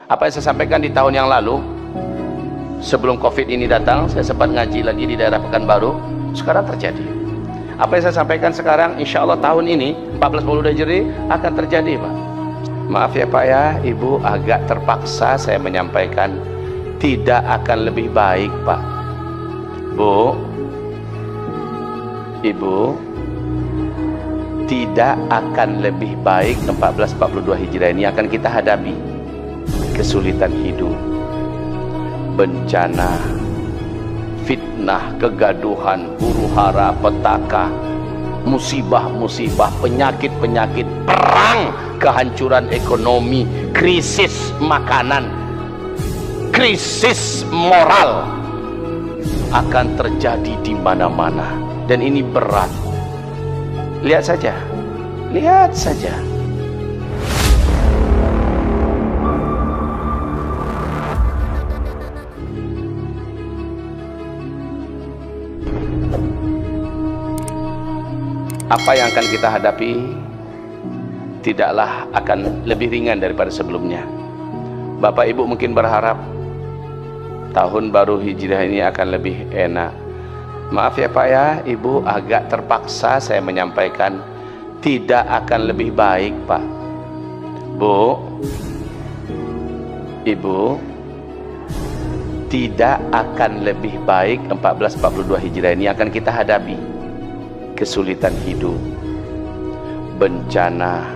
Apa yang saya sampaikan di tahun yang lalu, sebelum Covid ini datang, saya sempat ngaji lagi di daerah Pekanbaru. Sekarang terjadi. Apa yang saya sampaikan sekarang, insya Allah tahun ini 1440 Hijri akan terjadi, Pak. Maaf ya Pak ya, Ibu agak terpaksa saya menyampaikan tidak akan lebih baik, Pak. Bu, Ibu, tidak akan lebih baik 1442 Hijriah ini akan kita hadapi. Kesulitan hidup, bencana, fitnah, kegaduhan, huru-hara, petaka, musibah-musibah, penyakit-penyakit, perang, kehancuran ekonomi, krisis makanan, krisis moral akan terjadi di mana-mana, dan ini berat. Lihat saja, lihat saja. Apa yang akan kita hadapi tidaklah akan lebih ringan daripada sebelumnya. Bapak Ibu mungkin berharap tahun baru Hijriah ini akan lebih enak. Maaf ya Pak ya, Ibu agak terpaksa saya menyampaikan tidak akan lebih baik, Pak. Bu, Ibu, tidak akan lebih baik 1442 Hijriah ini akan kita hadapi. Kesulitan hidup, bencana,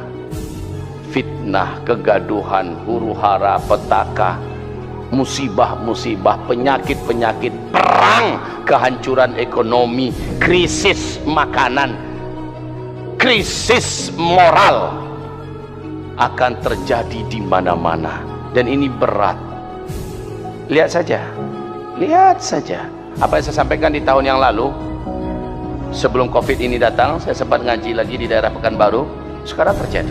fitnah, kegaduhan, huru-hara, petaka, musibah-musibah, penyakit-penyakit, perang, kehancuran ekonomi, krisis makanan, krisis moral akan terjadi di mana-mana, dan ini berat. Lihat saja, lihat saja. Apa yang saya sampaikan di tahun yang lalu, sebelum Covid ini datang, saya sempat ngaji lagi di daerah Pekanbaru. Sekarang terjadi.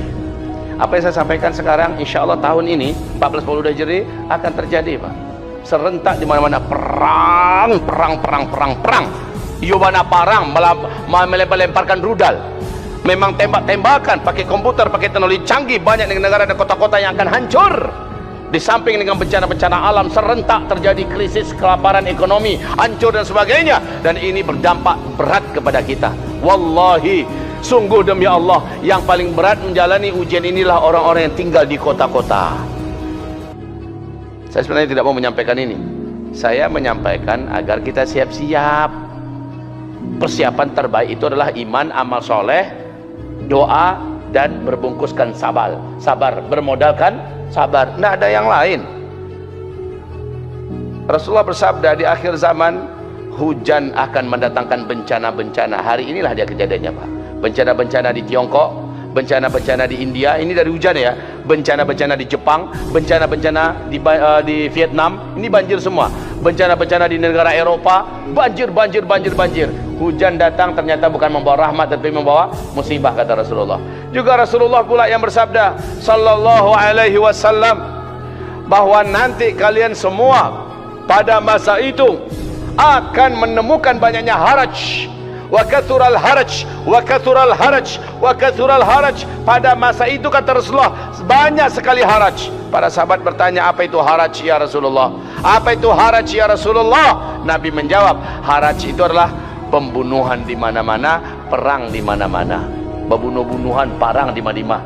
Apa yang saya sampaikan sekarang, insya Allah tahun ini 1440 Hijri akan terjadi, Pak. Serentak di mana-mana, perang. Yobana parang melemparkan rudal. Memang tembak-tembakan, pakai komputer, pakai teknologi canggih. Banyak negara dan kota-kota yang akan hancur. Di samping dengan bencana-bencana alam, serentak terjadi krisis, kelaparan ekonomi, hancur dan sebagainya, dan ini berdampak berat kepada kita. Wallahi, sungguh demi Allah, yang paling berat menjalani ujian inilah orang-orang yang tinggal di kota-kota. Saya sebenarnya tidak mau menyampaikan ini. Saya menyampaikan agar kita siap-siap. Persiapan terbaik itu adalah iman, amal soleh, doa, dan berbungkuskan sabar. Bermodalkan sabar, tidak ada yang lain. Rasulullah bersabda, di akhir zaman hujan akan mendatangkan bencana-bencana. Hari inilah dia kejadiannya, Pak. Bencana-bencana di Tiongkok, bencana-bencana di India, ini dari hujan ya. Bencana-bencana di Jepang, bencana-bencana di Vietnam, ini banjir semua. Bencana-bencana di negara Eropa, banjir. Hujan datang ternyata bukan membawa rahmat, tapi membawa musibah, kata Rasulullah. Juga Rasulullah pula yang bersabda sallallahu alaihi wasallam, bahwa nanti kalian semua pada masa itu akan menemukan banyaknya haraj, wa kathural haraj. Pada masa itu, kata Rasulullah, banyak sekali haraj. Para sahabat bertanya, apa itu haraj ya Rasulullah? Apa itu haraj ya Rasulullah? Nabi menjawab, haraj itu adalah pembunuhan di mana-mana, perang di mana-mana, pembunuhan, perang di mana-mana.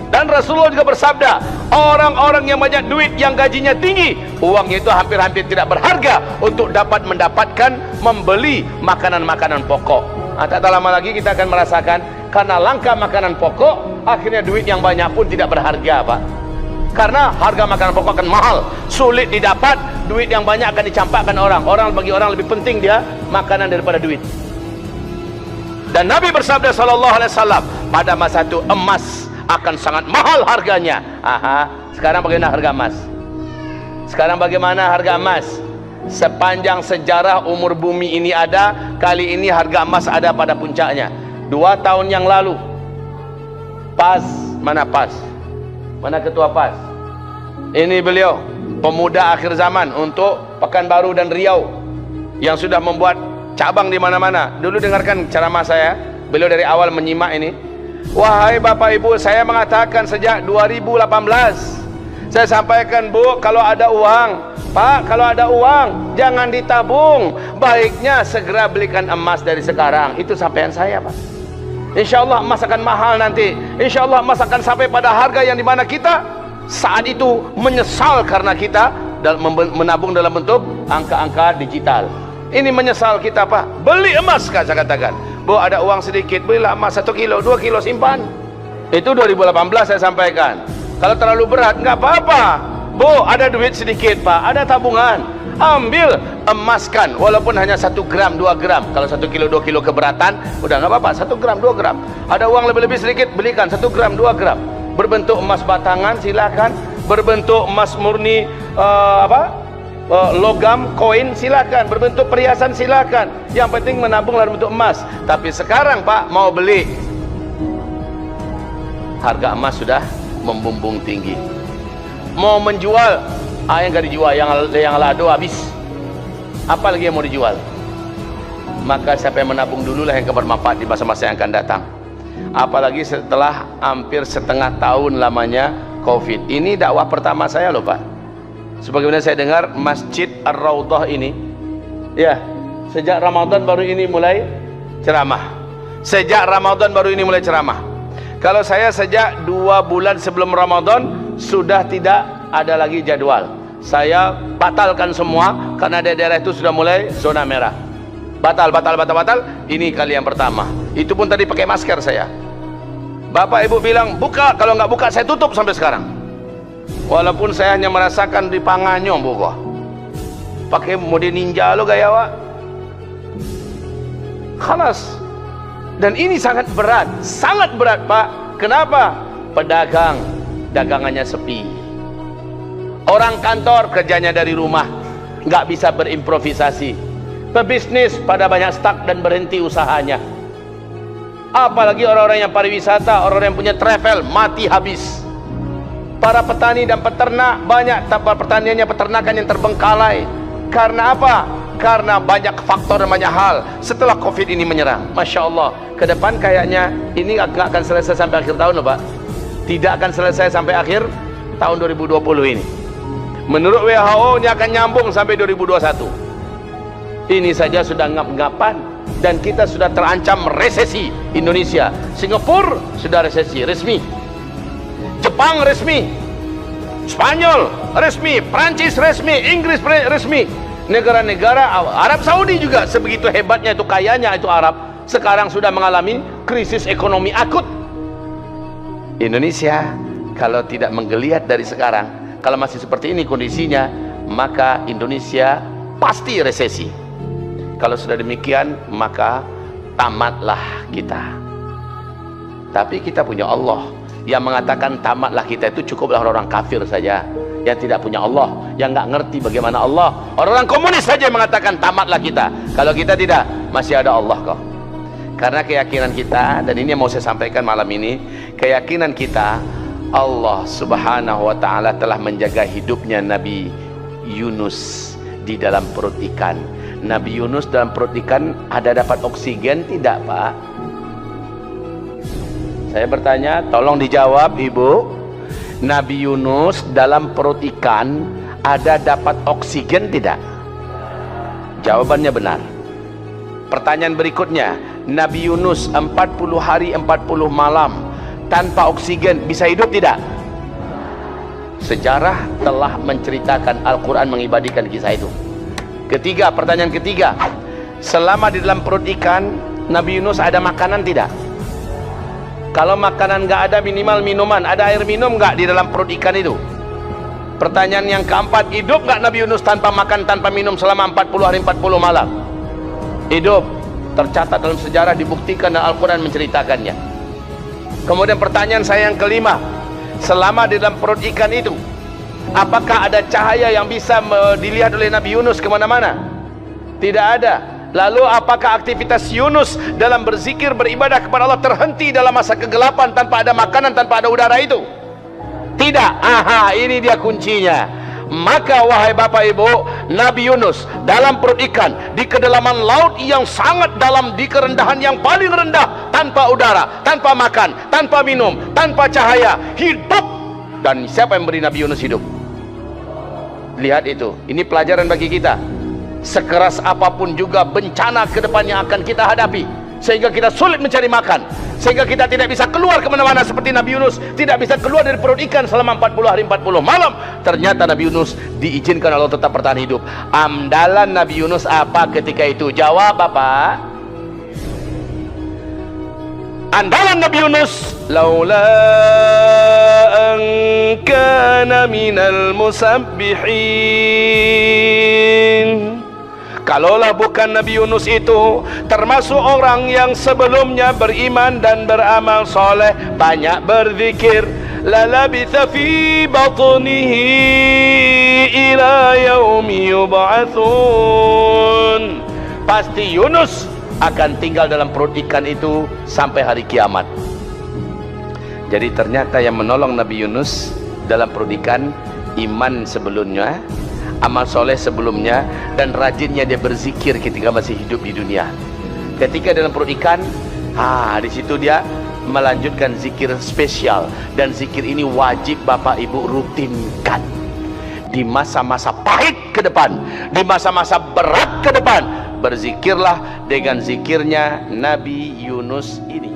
Dan Rasulullah juga bersabda, orang-orang yang banyak duit, yang gajinya tinggi, uangnya itu hampir-hampir tidak berharga untuk dapat mendapatkan membeli makanan-makanan pokok. Tak lama lagi kita akan merasakan, karena langka makanan pokok, akhirnya duit yang banyak pun tidak berharga, Pak. Karena harga makanan pokok akan mahal, sulit didapat, duit yang banyak akan dicampakkan orang. Bagi orang lebih penting dia makanan daripada duit. Dan Nabi bersabda sallallahu alaihi wasallam, pada masa itu emas akan sangat mahal harganya. Sekarang bagaimana harga emas? Sekarang bagaimana harga emas? Sepanjang sejarah umur bumi ini ada, kali ini harga emas ada pada puncaknya. 2 tahun yang lalu, mana ketua PAS? Ini beliau, pemuda akhir zaman untuk Pekanbaru dan Riau, yang sudah membuat cabang di mana-mana. Dulu dengarkan ceramah saya, beliau dari awal menyimak ini. Wahai Bapak Ibu, saya mengatakan sejak 2018 saya sampaikan, Bu, kalau ada uang, Pak, kalau ada uang jangan ditabung, baiknya segera belikan emas dari sekarang. Itu sampaian saya, Pak. Insya Allah emas akan mahal nanti. Insya Allah emas akan sampai pada harga yang dimana kita saat itu menyesal karena kita menabung dalam bentuk angka-angka digital. Ini menyesal kita, Pak. Beli emas, kan saya katakan. Bu, ada uang sedikit, belilah emas 1 kilo, 2 kilo, simpan. Itu 2018 saya sampaikan. Kalau terlalu berat, nggak apa-apa. Bu, ada duit sedikit, Pak, ada tabungan, ambil, emaskan, walaupun hanya 1 gram, 2 gram. Kalau 1 kilo, 2 kilo keberatan, udah nggak apa-apa, 1 gram, 2 gram. Ada uang lebih-lebih sedikit, belikan 1 gram, 2 gram. Berbentuk emas batangan, silakan. Berbentuk emas murni, logam, koin, silakan. Berbentuk perhiasan, silakan. Yang penting menabung dalam bentuk emas. Tapi sekarang, Pak, mau beli, harga emas sudah membumbung tinggi. Mau menjual, yang nggak dijual, yang lado habis. Apa lagi yang mau dijual? Maka siapa yang menabung dululah yang bermanfaat di masa-masa yang akan datang. Apalagi setelah hampir setengah tahun lamanya Covid. Ini dakwah pertama saya loh, Pak. Sebagaimana saya dengar Masjid Ar-Raudhah ini, ya, sejak Ramadan baru ini mulai ceramah. Sejak Ramadan baru ini mulai ceramah. Kalau saya sejak 2 bulan sebelum Ramadan sudah tidak ada lagi jadwal. Saya batalkan semua karena daerah itu sudah mulai zona merah. Batal. Ini kali yang pertama. Itu pun tadi pakai masker saya. Bapak Ibu bilang buka, kalau nggak buka saya tutup sampai sekarang. Walaupun saya hanya merasakan di panganyo, Bu, kok. Pakai mode ninja lo gaya, Wak. Khalas. Dan ini sangat berat, Pak. Kenapa? Pedagang, dagangannya sepi. Orang kantor kerjanya dari rumah, nggak bisa berimprovisasi. Pebisnis pada banyak stuck dan berhenti usahanya. Apalagi orang-orang yang pariwisata, orang-orang yang punya travel, mati habis. Para petani dan peternak, banyak tempat pertaniannya, peternakan yang terbengkalai. Karena apa? Karena banyak faktor dan banyak hal setelah Covid ini menyerang. Masya Allah, ke depan kayaknya ini nggak akan selesai sampai akhir tahun loh, Pak. Tidak akan selesai sampai akhir tahun 2020 ini. Menurut WHO ini akan nyambung sampai 2021. Ini saja sudah ngap-ngapan dan kita sudah terancam resesi. Indonesia, Singapura sudah resesi resmi, Jepang resmi, Spanyol resmi, Prancis resmi, Inggris resmi. Negara-negara Arab Saudi juga sebegitu hebatnya itu, kayanya itu Arab, sekarang sudah mengalami krisis ekonomi akut. Indonesia kalau tidak menggeliat dari sekarang, kalau masih seperti ini kondisinya, maka Indonesia pasti resesi. Kalau sudah demikian, maka tamatlah kita. Tapi kita punya Allah yang mengatakan tamatlah kita itu cukuplah orang-orang kafir saja yang tidak punya Allah, yang nggak ngerti bagaimana Allah. Orang-orang komunis saja yang mengatakan tamatlah kita. Kalau kita tidak, masih ada Allah kok. Karena keyakinan kita, dan ini yang mau saya sampaikan malam ini, keyakinan kita, Allah subhanahu wa ta'ala telah menjaga hidupnya Nabi Yunus di dalam perut ikan. Nabi Yunus dalam perut ikan ada dapat oksigen tidak, Pak? Saya bertanya, tolong dijawab, Ibu. Nabi Yunus dalam perut ikan ada dapat oksigen tidak? Jawabannya benar. Pertanyaan berikutnya, Nabi Yunus 40 hari 40 malam tanpa oksigen bisa hidup tidak? Sejarah telah menceritakan, Al-Quran mengibadikan kisah itu. Ketiga, pertanyaan ketiga, selama di dalam perut ikan Nabi Yunus ada makanan tidak? Kalau makanan nggak ada, minimal minuman. Ada air minum nggak di dalam perut ikan itu? Pertanyaan yang keempat, hidup nggak Nabi Yunus tanpa makan, tanpa minum selama 40 hari 40 malam? Hidup. Tercatat dalam sejarah, dibuktikan dan Al-Quran menceritakannya. Kemudian pertanyaan saya yang kelima, selama di dalam perut ikan itu, apakah ada cahaya yang bisa dilihat oleh Nabi Yunus kemana-mana? Tidak ada. Lalu apakah aktivitas Yunus dalam berzikir, beribadah kepada Allah terhenti dalam masa kegelapan tanpa ada makanan, tanpa ada udara itu? Tidak. Aha, ini dia kuncinya. Maka wahai Bapak Ibu, Nabi Yunus dalam perut ikan di kedalaman laut yang sangat dalam, di kerendahan yang paling rendah, tanpa udara, tanpa makan, tanpa minum, tanpa cahaya, hidup. Dan siapa yang beri Nabi Yunus hidup? Lihat itu, ini pelajaran bagi kita. Sekeras apapun juga bencana ke depan yang akan kita hadapi, sehingga kita sulit mencari makan, sehingga kita tidak bisa keluar kemana-mana seperti Nabi Yunus, tidak bisa keluar dari perut ikan selama 40 hari 40 malam. Ternyata Nabi Yunus diizinkan Allah tetap bertahan hidup. Andalan Nabi Yunus apa ketika itu? Jawab apa? Andalan Nabi Yunus, laula an kana minal musabbihin. Kalaulah bukan Nabi Yunus itu termasuk orang yang sebelumnya beriman dan beramal soleh, banyak berzikir, lalabitha fi batnihi ila yaumi yub'atsun. Pasti Yunus akan tinggal dalam perut ikan itu sampai hari kiamat. Jadi ternyata yang menolong Nabi Yunus dalam perut ikan, iman sebelumnya, amal soleh sebelumnya, dan rajinnya dia berzikir ketika masih hidup di dunia. Ketika dalam perut ikan, di situ dia melanjutkan zikir spesial, dan zikir ini wajib Bapak Ibu rutinkan di masa-masa pahit ke depan, di masa-masa berat ke depan. Berzikirlah dengan zikirnya Nabi Yunus ini.